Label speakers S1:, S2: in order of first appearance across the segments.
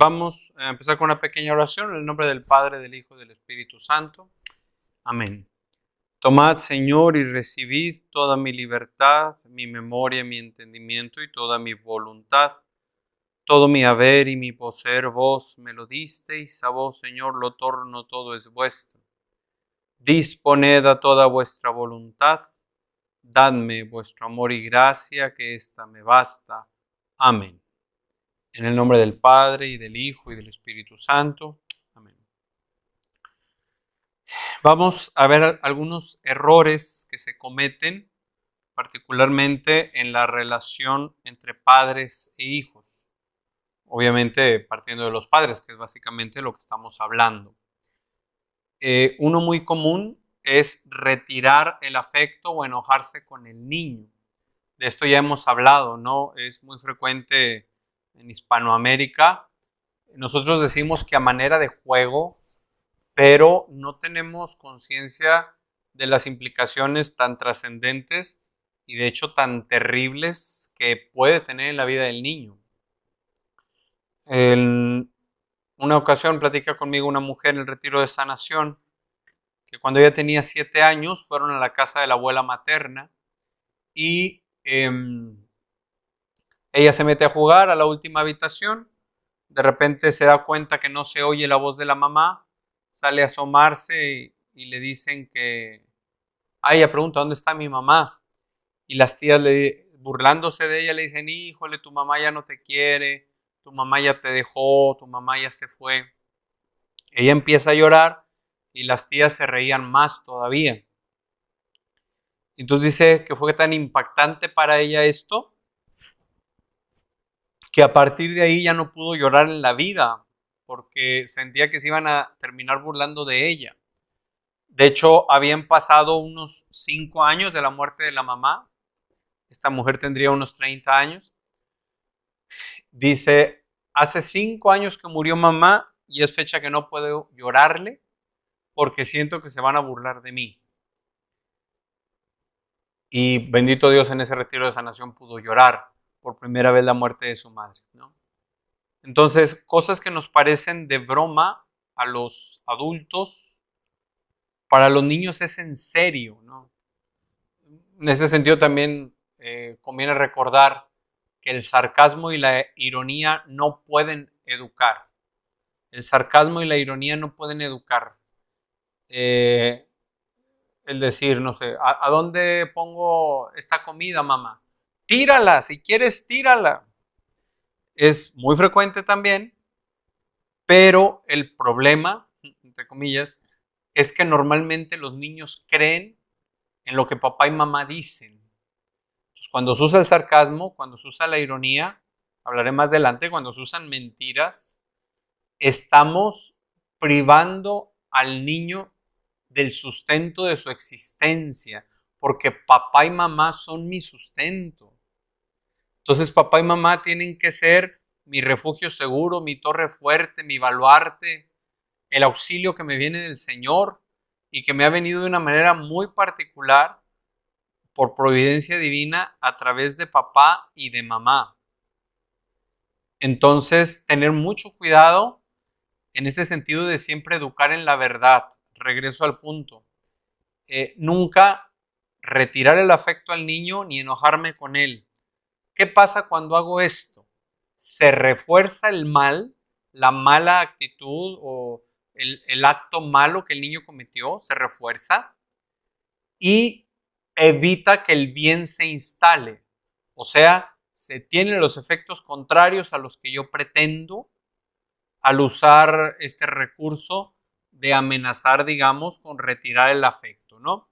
S1: Vamos a empezar con una pequeña oración en el nombre del Padre, del Hijo y del Espíritu Santo. Amén. Tomad, Señor, y recibid toda mi libertad, mi memoria, mi entendimiento y toda mi voluntad. Todo mi haber y mi poseer vos me lo disteis, a vos, Señor, lo torno, todo es vuestro. Disponed a toda vuestra voluntad, dadme vuestro amor y gracia, que ésta me basta. Amén. En el nombre del Padre, y del Hijo, y del Espíritu Santo. Amén. Vamos a ver algunos errores que se cometen, particularmente en la relación entre padres e hijos. Obviamente partiendo de los padres, que es básicamente lo que estamos hablando. Uno muy común es retirar el afecto o enojarse con el niño. De esto ya hemos hablado, ¿no? Es muy frecuente en Hispanoamérica. Nosotros decimos que a manera de juego, pero no tenemos conciencia de las implicaciones tan trascendentes y de hecho tan terribles que puede tener en la vida del niño. En una ocasión platica conmigo una mujer en el retiro de sanación que cuando ella tenía 7 años fueron a la casa de la abuela materna y ella se mete a jugar a la última habitación. De repente se da cuenta que no se oye la voz de la mamá, sale a asomarse y le dicen que... ella pregunta, ¿dónde está mi mamá? Y las tías, burlándose de ella, le dicen, híjole, tu mamá ya no te quiere, tu mamá ya te dejó, tu mamá ya se fue. Ella empieza a llorar y las tías se reían más todavía. Entonces dice que fue tan impactante para ella esto, que a partir de ahí ya no pudo llorar en la vida, porque sentía que se iban a terminar burlando de ella. De hecho, habían pasado unos 5 años de la muerte de la mamá. Esta mujer tendría unos 30 años. Dice, hace 5 años que murió mamá y es fecha que no puedo llorarle porque siento que se van a burlar de mí. Y bendito Dios, en ese retiro de sanación pudo llorar por primera vez la muerte de su madre, ¿no? Entonces, cosas que nos parecen de broma a los adultos, para los niños es en serio, ¿no? En ese sentido también conviene recordar que el sarcasmo y la ironía no pueden educar. El sarcasmo y la ironía no pueden educar. El decir, no sé, ¿a dónde pongo esta comida, mamá? Tírala, si quieres, tírala. Es muy frecuente también, pero el problema, entre comillas, es que normalmente los niños creen en lo que papá y mamá dicen. Entonces, cuando se usa el sarcasmo, cuando se usa la ironía, hablaré más adelante, cuando se usan mentiras, estamos privando al niño del sustento de su existencia, porque papá y mamá son mi sustento. Entonces papá y mamá tienen que ser mi refugio seguro, mi torre fuerte, mi baluarte, el auxilio que me viene del Señor y que me ha venido de una manera muy particular por providencia divina a través de papá y de mamá. Entonces, tener mucho cuidado en este sentido de siempre educar en la verdad. Regreso al punto. Nunca retirar el afecto al niño ni enojarme con él. ¿Qué pasa cuando hago esto? Se refuerza el mal, la mala actitud o el acto malo que el niño cometió, se refuerza y evita que el bien se instale. O sea, se tienen los efectos contrarios a los que yo pretendo al usar este recurso de amenazar, digamos, con retirar el afecto, ¿no?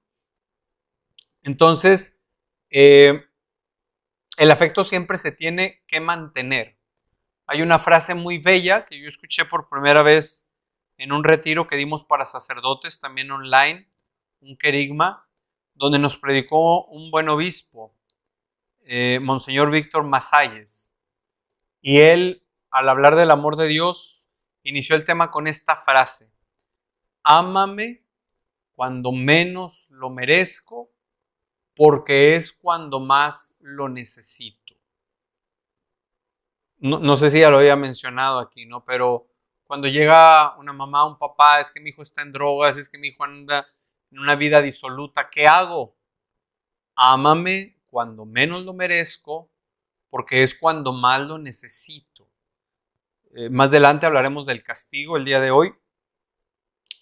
S1: Entonces, el afecto siempre se tiene que mantener. Hay una frase muy bella que yo escuché por primera vez en un retiro que dimos para sacerdotes, también online, un querigma, donde nos predicó un buen obispo, Monseñor Víctor Masalles. Y él, al hablar del amor de Dios, inició el tema con esta frase: ámame cuando menos lo merezco, porque es cuando más lo necesito. no sé si ya lo había mencionado aquí, ¿no? Pero cuando llega una mamá, un papá, es que mi hijo está en drogas, es que mi hijo anda en una vida disoluta, ¿qué hago? Ámame cuando menos lo merezco, porque es cuando más lo necesito. Más adelante hablaremos del castigo el día de hoy.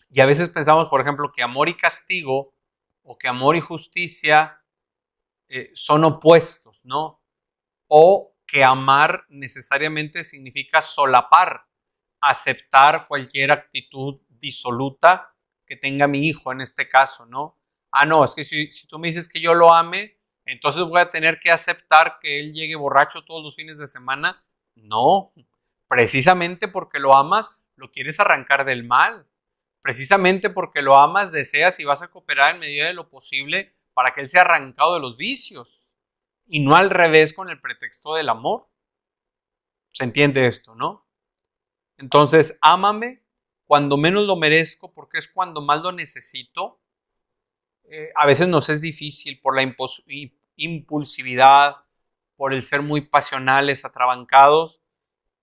S1: Y a veces pensamos, por ejemplo, que amor y castigo o que amor y justicia son opuestos, ¿no? O que amar necesariamente significa solapar, aceptar cualquier actitud disoluta que tenga mi hijo en este caso, ¿no? Ah, no, es que si tú me dices que yo lo ame, entonces voy a tener que aceptar que él llegue borracho todos los fines de semana. No, precisamente porque lo amas, lo quieres arrancar del mal. Precisamente porque lo amas, deseas y vas a cooperar en medida de lo posible para que él sea arrancado de los vicios y no al revés con el pretexto del amor. ¿Se entiende esto, no? Entonces, ámame cuando menos lo merezco porque es cuando más lo necesito. A veces nos es difícil por la impulsividad, por el ser muy pasionales, atrabancados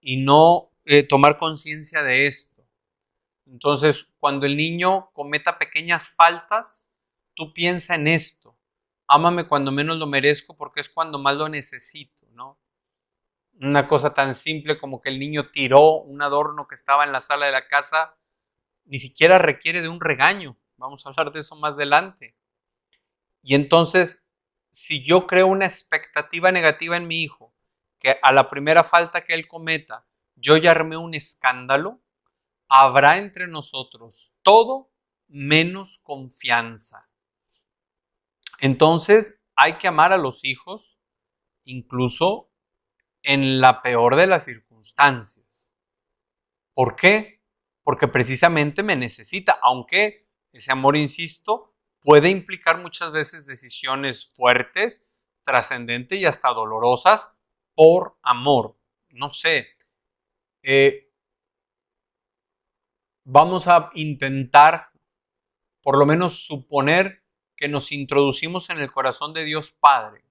S1: y no tomar conciencia de esto. Entonces, cuando el niño cometa pequeñas faltas, tú piensa en esto. Ámame cuando menos lo merezco porque es cuando más lo necesito, ¿no? Una cosa tan simple como que el niño tiró un adorno que estaba en la sala de la casa, ni siquiera requiere de un regaño. Vamos a hablar de eso más adelante. Y entonces, si yo creo una expectativa negativa en mi hijo, que a la primera falta que él cometa, yo ya armé un escándalo, habrá entre nosotros todo menos confianza. Entonces, hay que amar a los hijos, incluso en la peor de las circunstancias. ¿Por qué? Porque precisamente me necesita, aunque ese amor, insisto, puede implicar muchas veces decisiones fuertes, trascendentes y hasta dolorosas por amor. No sé, vamos a intentar, por lo menos suponer que nos introducimos en el corazón de Dios Padre.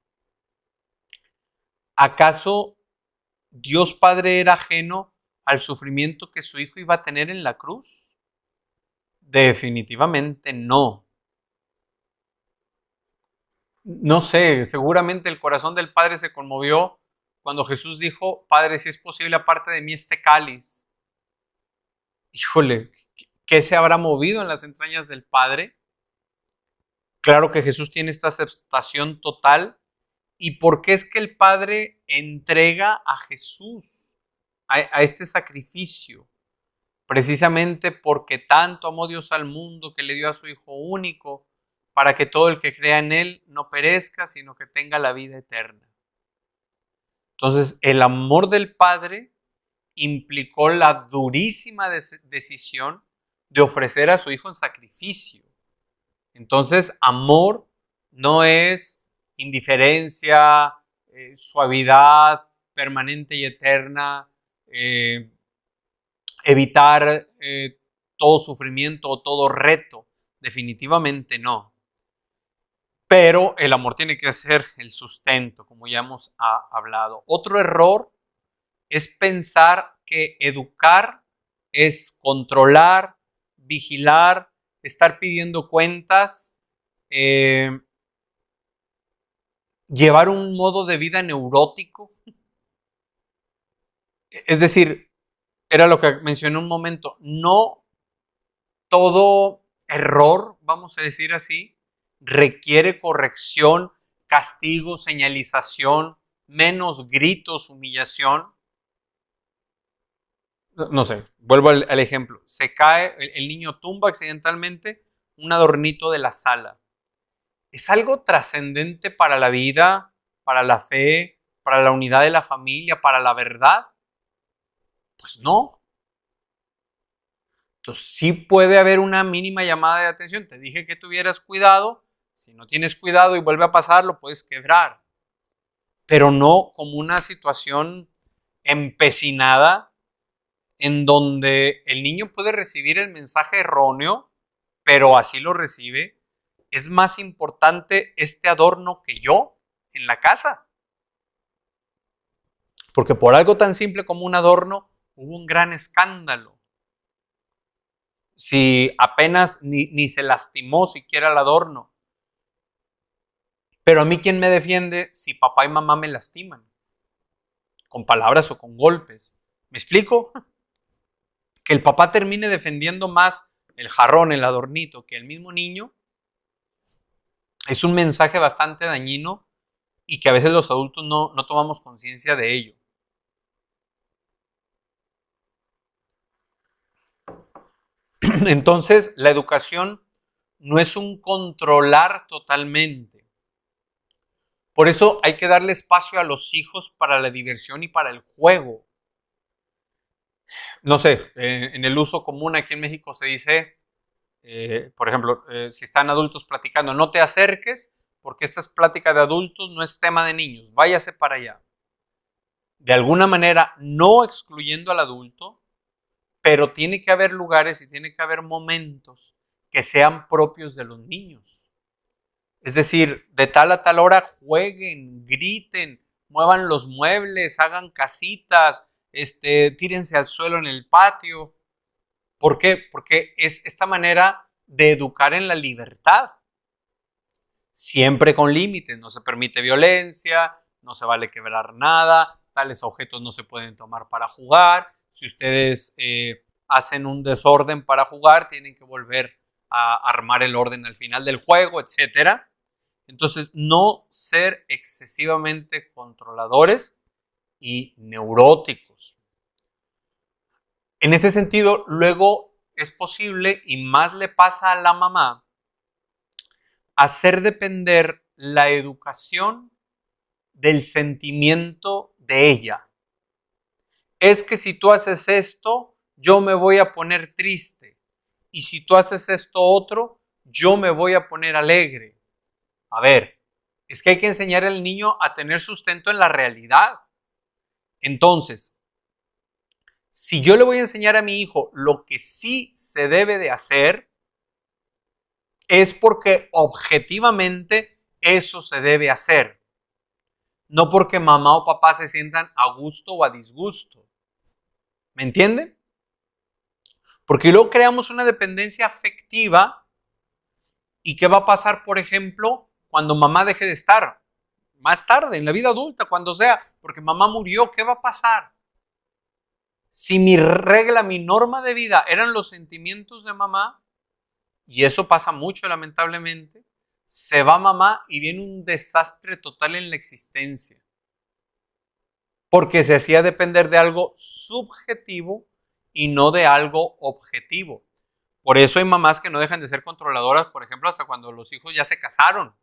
S1: ¿Acaso Dios Padre era ajeno al sufrimiento que su Hijo iba a tener en la cruz? Definitivamente no. No sé, seguramente el corazón del Padre se conmovió cuando Jesús dijo, Padre, si es posible, aparte de mí este cáliz. Híjole, ¿qué se habrá movido en las entrañas del Padre? Claro que Jesús tiene esta aceptación total. ¿Y por qué es que el Padre entrega a Jesús a este sacrificio? Precisamente porque tanto amó Dios al mundo que le dio a su Hijo único, para que todo el que crea en Él no perezca, sino que tenga la vida eterna. Entonces, el amor del Padre implicó la durísima decisión de ofrecer a su Hijo en sacrificio. Entonces, amor no es indiferencia, suavidad permanente y eterna, evitar todo sufrimiento o todo reto. Definitivamente no. Pero el amor tiene que ser el sustento, como ya hemos hablado. Otro error es pensar que educar es controlar, vigilar, estar pidiendo cuentas, llevar un modo de vida neurótico. Es decir, era lo que mencioné un momento, no todo error, vamos a decir así, requiere corrección, castigo, señalización, menos gritos, humillación. No sé, vuelvo al ejemplo. Se cae, el niño tumba accidentalmente un adornito de la sala. ¿Es algo trascendente para la vida, para la fe, para la unidad de la familia, para la verdad? Pues no. Entonces sí puede haber una mínima llamada de atención. Te dije que tuvieras cuidado. Si no tienes cuidado y vuelve a pasar, lo puedes quebrar. Pero no como una situación empecinada en donde el niño puede recibir el mensaje erróneo, pero así lo recibe. Es más importante este adorno que yo en la casa. Porque por algo tan simple como un adorno hubo un gran escándalo. Si apenas ni se lastimó siquiera el adorno. Pero a mí, ¿quién me defiende si papá y mamá me lastiman? Con palabras o con golpes. ¿Me explico? Que el papá termine defendiendo más el jarrón, el adornito, que el mismo niño, es un mensaje bastante dañino y que a veces los adultos no tomamos conciencia de ello. Entonces, la educación no es un controlar totalmente. Por eso hay que darle espacio a los hijos para la diversión y para el juego. No sé, en el uso común aquí en México se dice, por ejemplo, si están adultos platicando, no te acerques porque esta es plática de adultos, no es tema de niños, váyase para allá. De alguna manera, no excluyendo al adulto, pero tiene que haber lugares y tiene que haber momentos que sean propios de los niños. Es decir, de tal a tal hora jueguen, griten, muevan los muebles, hagan casitas, tírense al suelo en el patio. ¿Por qué? Porque es esta manera de educar en la libertad. Siempre con límites, no se permite violencia, no se vale quebrar nada, tales objetos no se pueden tomar para jugar. Si ustedes hacen un desorden para jugar, tienen que volver a armar el orden al final del juego, etc. Entonces, no ser excesivamente controladores y neuróticos. En este sentido, luego es posible, y más le pasa a la mamá, hacer depender la educación del sentimiento de ella. Es que si tú haces esto, yo me voy a poner triste. Y si tú haces esto otro, yo me voy a poner alegre. A ver, es que hay que enseñar al niño a tener sustento en la realidad. Entonces, si yo le voy a enseñar a mi hijo lo que sí se debe de hacer, es porque objetivamente eso se debe hacer. No porque mamá o papá se sientan a gusto o a disgusto. ¿Me entienden? Porque luego creamos una dependencia afectiva. ¿Y qué va a pasar, por ejemplo, cuando mamá deje de estar? Más tarde, en la vida adulta, cuando sea, porque mamá murió, ¿qué va a pasar? Si mi regla, mi norma de vida eran los sentimientos de mamá, y eso pasa mucho lamentablemente, se va mamá y viene un desastre total en la existencia. Porque se hacía depender de algo subjetivo y no de algo objetivo. Por eso hay mamás que no dejan de ser controladoras, por ejemplo, hasta cuando los hijos ya se casaron.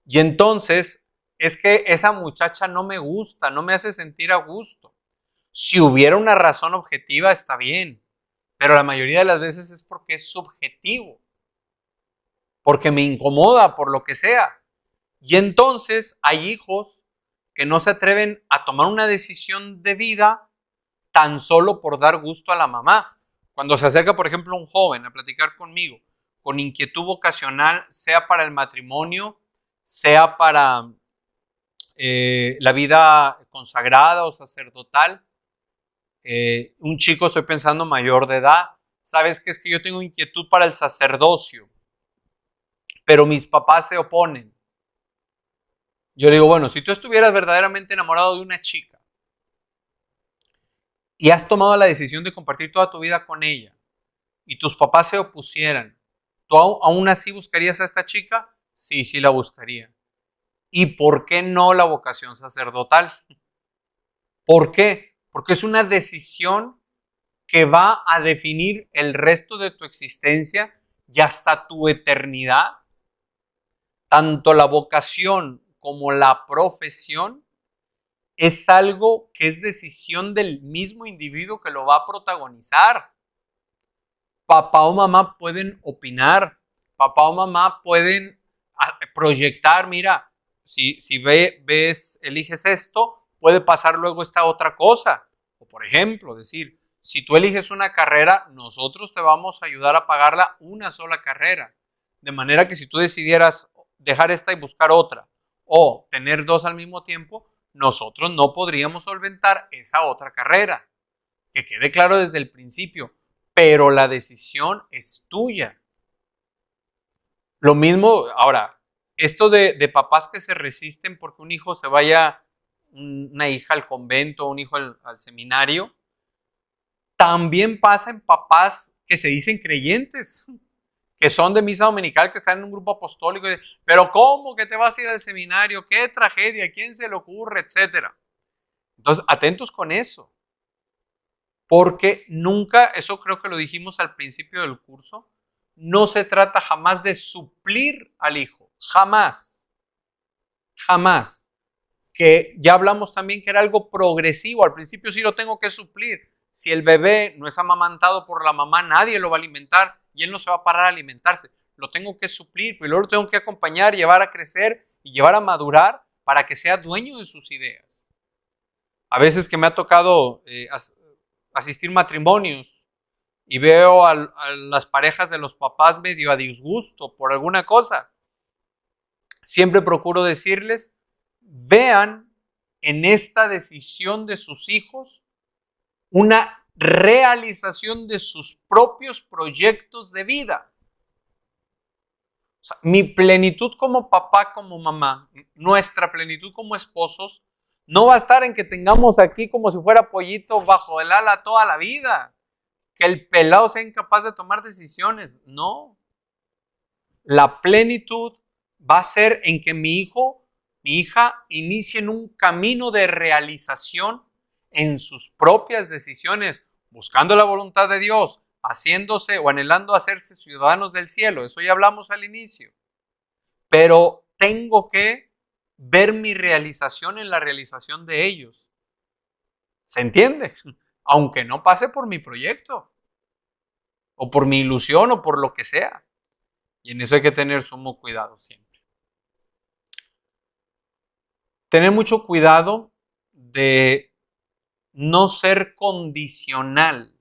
S1: Y entonces, es que esa muchacha no me gusta, no me hace sentir a gusto. Si hubiera una razón objetiva, está bien. Pero la mayoría de las veces es porque es subjetivo. Porque me incomoda, por lo que sea. Y entonces hay hijos que no se atreven a tomar una decisión de vida tan solo por dar gusto a la mamá. Cuando se acerca, por ejemplo, un joven a platicar conmigo con inquietud vocacional, sea para el matrimonio, sea para la vida consagrada o sacerdotal, un chico, estoy pensando, mayor de edad, ¿sabes qué? Es que yo tengo inquietud para el sacerdocio, pero mis papás se oponen. Yo le digo, bueno, si tú estuvieras verdaderamente enamorado de una chica y has tomado la decisión de compartir toda tu vida con ella y tus papás se opusieran, ¿tú aún así buscarías a esta chica? Sí, sí la buscaría. ¿Y por qué no la vocación sacerdotal? ¿Por qué? Porque es una decisión que va a definir el resto de tu existencia y hasta tu eternidad. Tanto la vocación como la profesión es algo que es decisión del mismo individuo que lo va a protagonizar. Papá o mamá pueden opinar, papá o mamá pueden proyectar, mira, si eliges esto, puede pasar luego esta otra cosa. O por ejemplo, decir, si tú eliges una carrera, nosotros te vamos a ayudar a pagarla una sola carrera. De manera que si tú decidieras dejar esta y buscar otra, o tener dos al mismo tiempo, nosotros no podríamos solventar esa otra carrera. Que quede claro desde el principio, pero la decisión es tuya. Lo mismo, ahora, esto de papás que se resisten porque un hijo se vaya, una hija al convento, un hijo al seminario, también pasa en papás que se dicen creyentes, que son de misa dominical, que están en un grupo apostólico, pero ¿cómo que te vas a ir al seminario? ¿Qué tragedia? ¿A quién se le ocurre? Etcétera. Entonces, atentos con eso. Porque nunca, eso creo que lo dijimos al principio del curso, no se trata jamás de suplir al hijo. Jamás. Jamás. Que ya hablamos también que era algo progresivo. Al principio sí lo tengo que suplir. Si el bebé no es amamantado por la mamá, nadie lo va a alimentar y él no se va a parar a alimentarse. Lo tengo que suplir, pero luego lo tengo que acompañar, llevar a crecer y llevar a madurar para que sea dueño de sus ideas. A veces que me ha tocado asistir matrimonios y veo a las parejas de los papás medio a disgusto por alguna cosa, siempre procuro decirles, vean en esta decisión de sus hijos una realización de sus propios proyectos de vida. O sea, mi plenitud como papá, como mamá, nuestra plenitud como esposos, no va a estar en que tengamos aquí como si fuera pollito bajo el ala toda la vida, que el pelado sea incapaz de tomar decisiones. No. La plenitud va a ser en que mi hijo, mi hija, inicien un camino de realización en sus propias decisiones, buscando la voluntad de Dios, haciéndose o anhelando hacerse ciudadanos del cielo. Eso ya hablamos al inicio. Pero tengo que ver mi realización en la realización de ellos. ¿Se entiende? Aunque no pase por mi proyecto, o por mi ilusión, o por lo que sea. Y en eso hay que tener sumo cuidado siempre. Tener mucho cuidado de no ser condicional.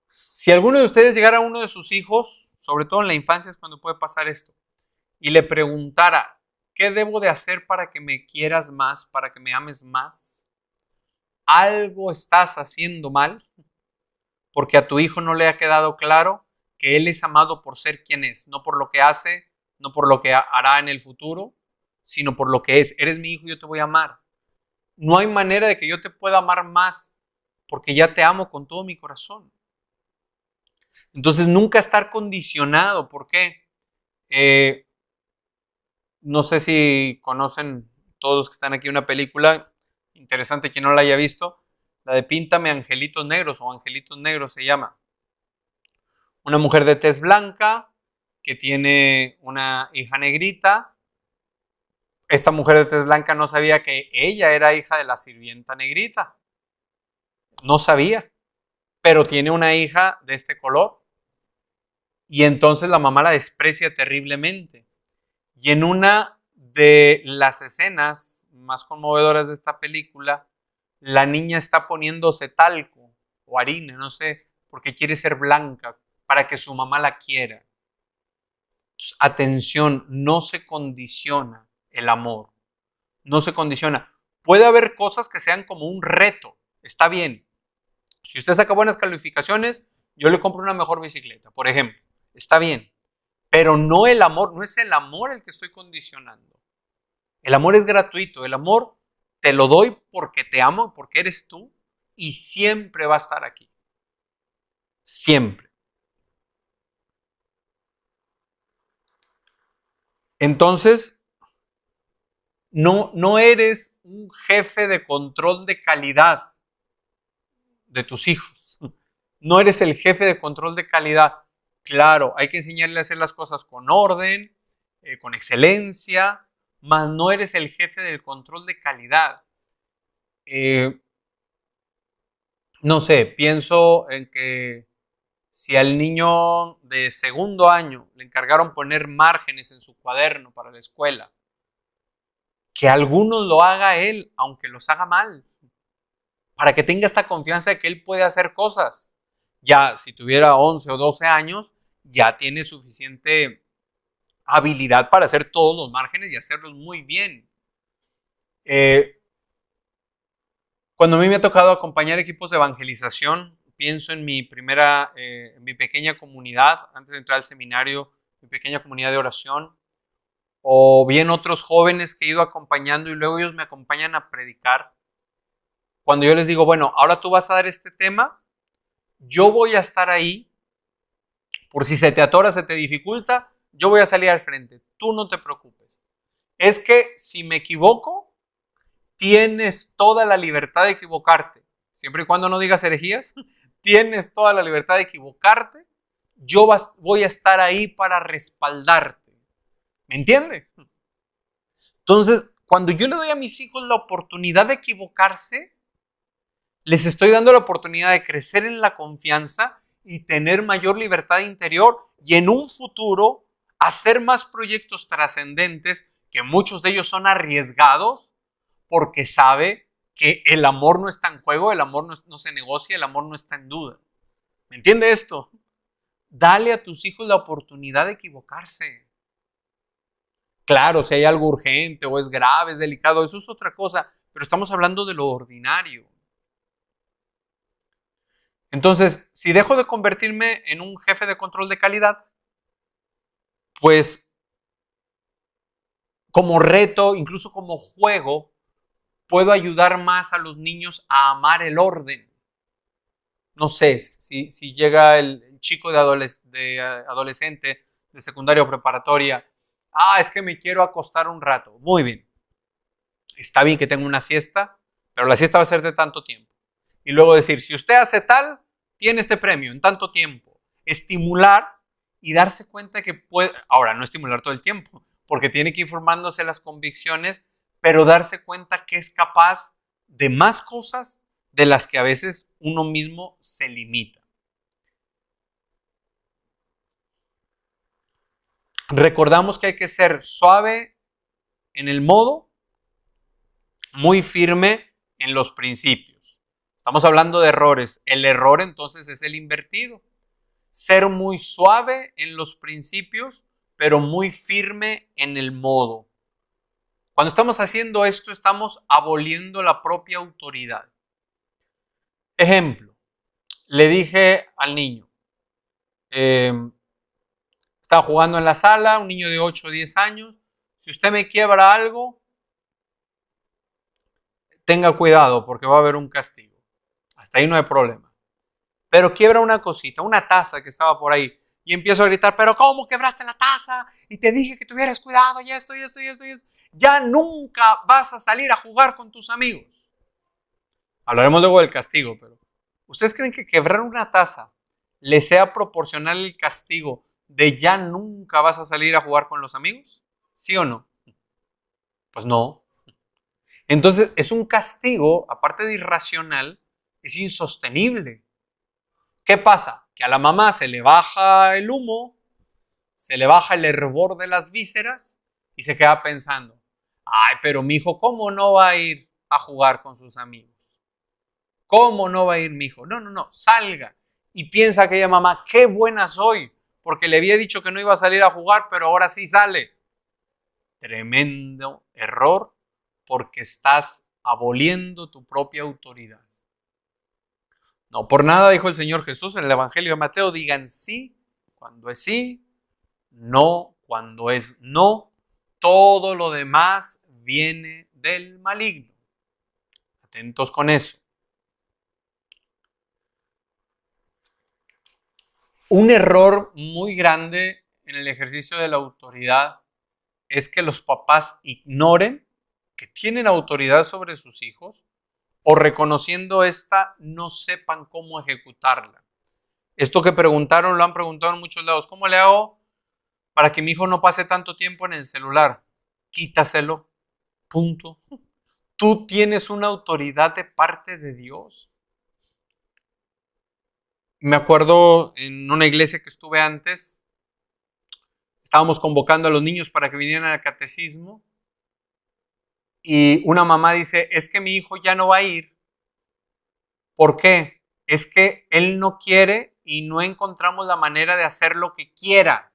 S1: Si alguno de ustedes llegara a uno de sus hijos, sobre todo en la infancia es cuando puede pasar esto, y le preguntara, ¿qué debo de hacer para que me quieras más, para que me ames más? Algo estás haciendo mal, porque a tu hijo no le ha quedado claro que él es amado por ser quien es, no por lo que hace, no por lo que hará en el futuro, sino por lo que es. Eres mi hijo y yo te voy a amar. No hay manera de que yo te pueda amar más porque ya te amo con todo mi corazón. Entonces nunca estar condicionado. ¿Por qué? No sé si conocen todos los que están aquí una película interesante, quien no la haya visto, la de Píntame Angelitos Negros o Angelitos Negros se llama. Una mujer de tez blanca que tiene una hija negrita. Esta mujer de tez blanca no sabía que ella era hija de la sirvienta negrita. No sabía, pero tiene una hija de este color. Y entonces la mamá la desprecia terriblemente. Y en una de las escenas más conmovedoras de esta película, la niña está poniéndose talco o harina, no sé, porque quiere ser blanca, para que su mamá la quiera. Entonces, atención, no se condiciona el amor. No se condiciona. Puede haber cosas que sean como un reto. Está bien. Si usted saca buenas calificaciones, yo le compro una mejor bicicleta, por ejemplo. Está bien. Pero no el amor, no es el amor el que estoy condicionando. El amor es gratuito. El amor te lo doy porque te amo, porque eres tú y siempre va a estar aquí. Siempre. Entonces, no eres un jefe de control de calidad de tus hijos. No eres el jefe de control de calidad. Claro, hay que enseñarle a hacer las cosas con orden, con excelencia, mas no eres el jefe del control de calidad. No sé, pienso en que si al niño de segundo año le encargaron poner márgenes en su cuaderno para la escuela, que algunos lo haga él, aunque los haga mal, para que tenga esta confianza de que él puede hacer cosas. Ya, si tuviera 11 o 12 años, ya tiene suficiente habilidad para hacer todos los márgenes y hacerlos muy bien. Eh, Cuando a mí me ha tocado acompañar equipos de evangelización, pienso en en mi pequeña comunidad, antes de entrar al seminario, mi pequeña comunidad de oración, o bien otros jóvenes que he ido acompañando y luego ellos me acompañan a predicar. Cuando yo les digo, bueno, ahora tú vas a dar este tema, yo voy a estar ahí, por si se te atora, se te dificulta, yo voy a salir al frente, tú no te preocupes. Es que si me equivoco, tienes toda la libertad de equivocarte, siempre y cuando no digas herejías, tienes toda la libertad de equivocarte, voy a estar ahí para respaldarte. ¿Me entiende? Entonces, cuando yo le doy a mis hijos la oportunidad de equivocarse, les estoy dando la oportunidad de crecer en la confianza y tener mayor libertad interior y en un futuro hacer más proyectos trascendentes, que muchos de ellos son arriesgados, porque sabe que el amor no está en juego, el amor no se negocia, el amor no está en duda. ¿Me entiende esto? Dale a tus hijos la oportunidad de equivocarse. Claro, si hay algo urgente o es grave, es delicado, eso es otra cosa, pero estamos hablando de lo ordinario. Entonces, si dejo de convertirme en un jefe de control de calidad, pues como reto, incluso como juego, puedo ayudar más a los niños a amar el orden. No sé, si llega el chico de adolescente, de secundaria o preparatoria, es que me quiero acostar un rato. Muy bien, está bien que tenga una siesta, pero la siesta va a ser de tanto tiempo. Y luego decir, si usted hace tal, tiene este premio en tanto tiempo. Estimular y darse cuenta que puede, ahora no estimular todo el tiempo, porque tiene que ir formándose las convicciones, pero darse cuenta que es capaz de más cosas de las que a veces uno mismo se limita. Recordamos que hay que ser suave en el modo, muy firme en los principios. Estamos hablando de errores. El error entonces es el invertido. Ser muy suave en los principios, pero muy firme en el modo. Cuando estamos haciendo esto, estamos aboliendo la propia autoridad. Ejemplo, le dije al niño, estaba jugando en la sala, un niño de 8 o 10 años, si usted me quiebra algo, tenga cuidado porque va a haber un castigo. Hasta ahí no hay problema. Pero quiebra una cosita, una taza que estaba por ahí, y empiezo a gritar, pero ¿cómo quebraste la taza? Y te dije que tuvieras cuidado, y esto, y esto, y esto, y esto. Ya nunca vas a salir a jugar con tus amigos. Hablaremos luego del castigo, pero ¿ustedes creen que quebrar una taza le sea proporcional el castigo de ya nunca vas a salir a jugar con los amigos? ¿Sí o no? Pues no. Entonces es un castigo, aparte de irracional, es insostenible. ¿Qué pasa? Que a la mamá se le baja el humo, se le baja el hervor de las vísceras y se queda pensando, pero mi hijo, ¿cómo no va a ir a jugar con sus amigos? ¿Cómo no va a ir mi hijo? No, salga. Y piensa aquella mamá, qué buena soy, porque le había dicho que no iba a salir a jugar, pero ahora sí sale. Tremendo error, porque estás aboliendo tu propia autoridad. No por nada dijo el Señor Jesús en el Evangelio de Mateo, digan sí cuando es sí, no cuando es no. Todo lo demás viene del maligno. Atentos con eso. Un error muy grande en el ejercicio de la autoridad es que los papás ignoren que tienen autoridad sobre sus hijos o reconociendo esta no sepan cómo ejecutarla. Esto que preguntaron, lo han preguntado en muchos lados. ¿Cómo le hago para que mi hijo no pase tanto tiempo en el celular? Quítaselo. Punto. Tú tienes una autoridad de parte de Dios. Me acuerdo en una iglesia que estuve antes, estábamos convocando a los niños para que vinieran al catecismo y una mamá dice, es que mi hijo ya no va a ir. ¿Por qué? Es que él no quiere y no encontramos la manera de hacer lo que quiera,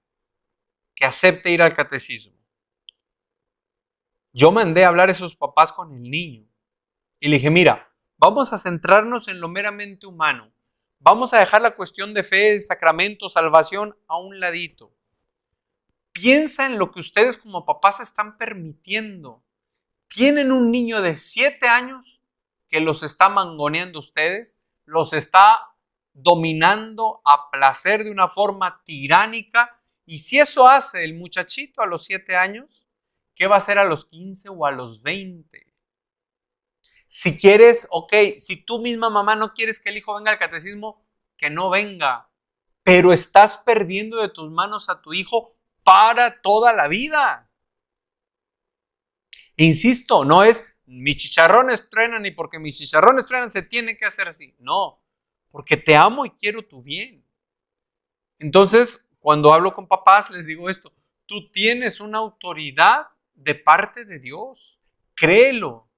S1: que acepte ir al catecismo. Yo mandé a hablar a esos papás con el niño y le dije, mira, vamos a centrarnos en lo meramente humano. Vamos a dejar la cuestión de fe, sacramento, salvación a un ladito. Piensa en lo que ustedes como papás están permitiendo. Tienen un niño de 7 años que los está mangoneando ustedes, los está dominando a placer de una forma tiránica. Y si eso hace el muchachito a los 7 años, ¿qué va a hacer a los 15 o a los 20? Si quieres, ok, si tú misma mamá no quieres que el hijo venga al catecismo, que no venga, pero estás perdiendo de tus manos a tu hijo para toda la vida. Insisto, no es mis chicharrones truenan y porque mis chicharrones truenan se tiene que hacer así. No, porque te amo y quiero tu bien. Entonces, cuando hablo con papás, les digo esto, tú tienes una autoridad de parte de Dios. Créelo,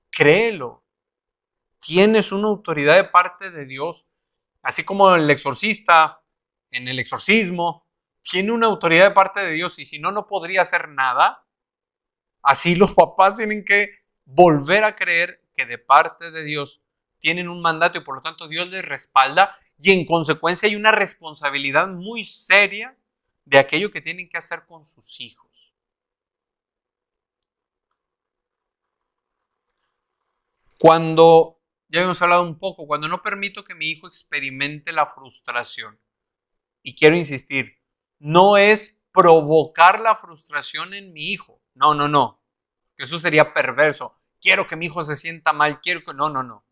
S1: créelo. Tienes una autoridad de parte de Dios. Así como el exorcista en el exorcismo tiene una autoridad de parte de Dios y si no, no podría hacer nada. Así los papás tienen que volver a creer que de parte de Dios tienen un mandato y por lo tanto Dios les respalda y en consecuencia hay una responsabilidad muy seria de aquello que tienen que hacer con sus hijos. Cuando, ya habíamos hablado un poco, cuando no permito que mi hijo experimente la frustración, y quiero insistir, no es provocar la frustración en mi hijo, no, eso sería perverso, quiero que mi hijo se sienta mal, quiero que, no,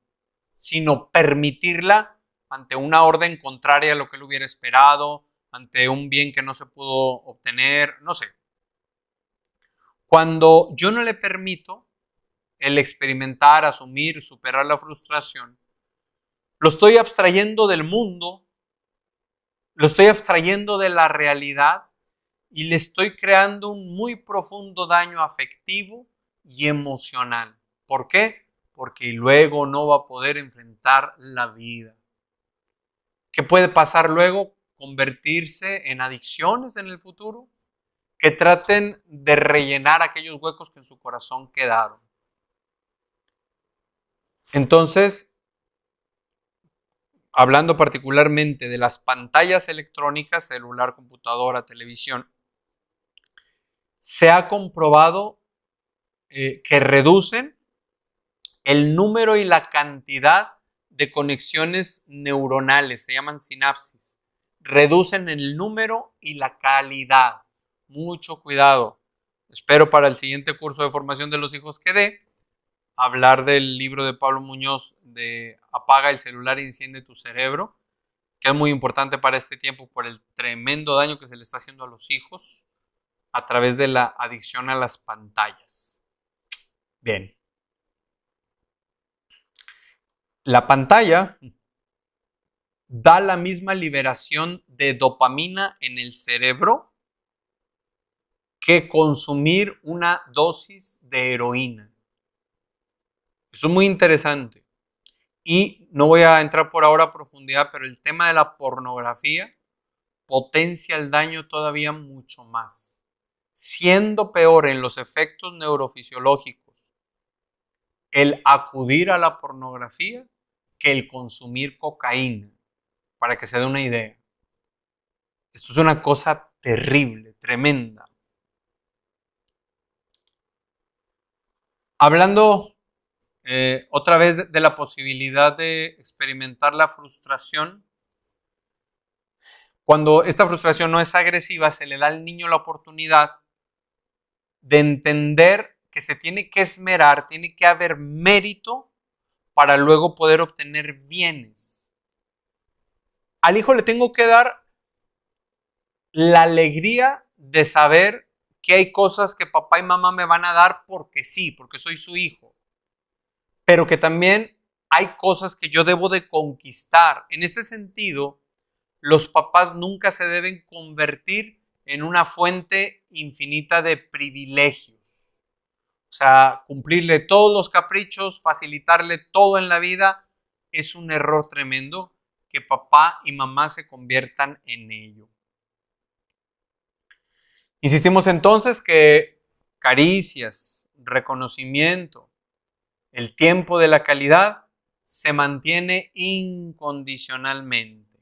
S1: sino permitirla ante una orden contraria a lo que él hubiera esperado, ante un bien que no se pudo obtener, no sé. Cuando yo no le permito el experimentar, asumir, superar la frustración, lo estoy abstrayendo del mundo, lo estoy abstrayendo de la realidad y le estoy creando un muy profundo daño afectivo y emocional. ¿Por qué? Porque luego no va a poder enfrentar la vida. ¿Qué puede pasar luego? Convertirse en adicciones en el futuro, que traten de rellenar aquellos huecos que en su corazón quedaron. Entonces, hablando particularmente de las pantallas electrónicas, celular, computadora, televisión, se ha comprobado que reducen el número y la cantidad de conexiones neuronales, se llaman sinapsis. Reducen el número y la calidad. Mucho cuidado. Espero para el siguiente curso de formación de los hijos que dé, hablar del libro de Pablo Muñoz de Apaga el celular y enciende tu cerebro, que es muy importante para este tiempo por el tremendo daño que se le está haciendo a los hijos a través de la adicción a las pantallas. Bien. La pantalla da la misma liberación de dopamina en el cerebro que consumir una dosis de heroína. Eso es muy interesante. Y no voy a entrar por ahora a profundidad, pero el tema de la pornografía potencia el daño todavía mucho más, siendo peor en los efectos neurofisiológicos el acudir a la pornografía que el consumir cocaína, para que se dé una idea. Esto es una cosa terrible, tremenda. Hablando otra vez de la posibilidad de experimentar la frustración, cuando esta frustración no es agresiva, se le da al niño la oportunidad de entender que se tiene que esmerar, tiene que haber mérito para luego poder obtener bienes. Al hijo le tengo que dar la alegría de saber que hay cosas que papá y mamá me van a dar porque sí, porque soy su hijo, pero que también hay cosas que yo debo de conquistar. En este sentido, los papás nunca se deben convertir en una fuente infinita de privilegios. O sea, cumplirle todos los caprichos, facilitarle todo en la vida, es un error tremendo que papá y mamá se conviertan en ello. Insistimos entonces que caricias, reconocimiento, el tiempo de la calidad se mantiene incondicionalmente.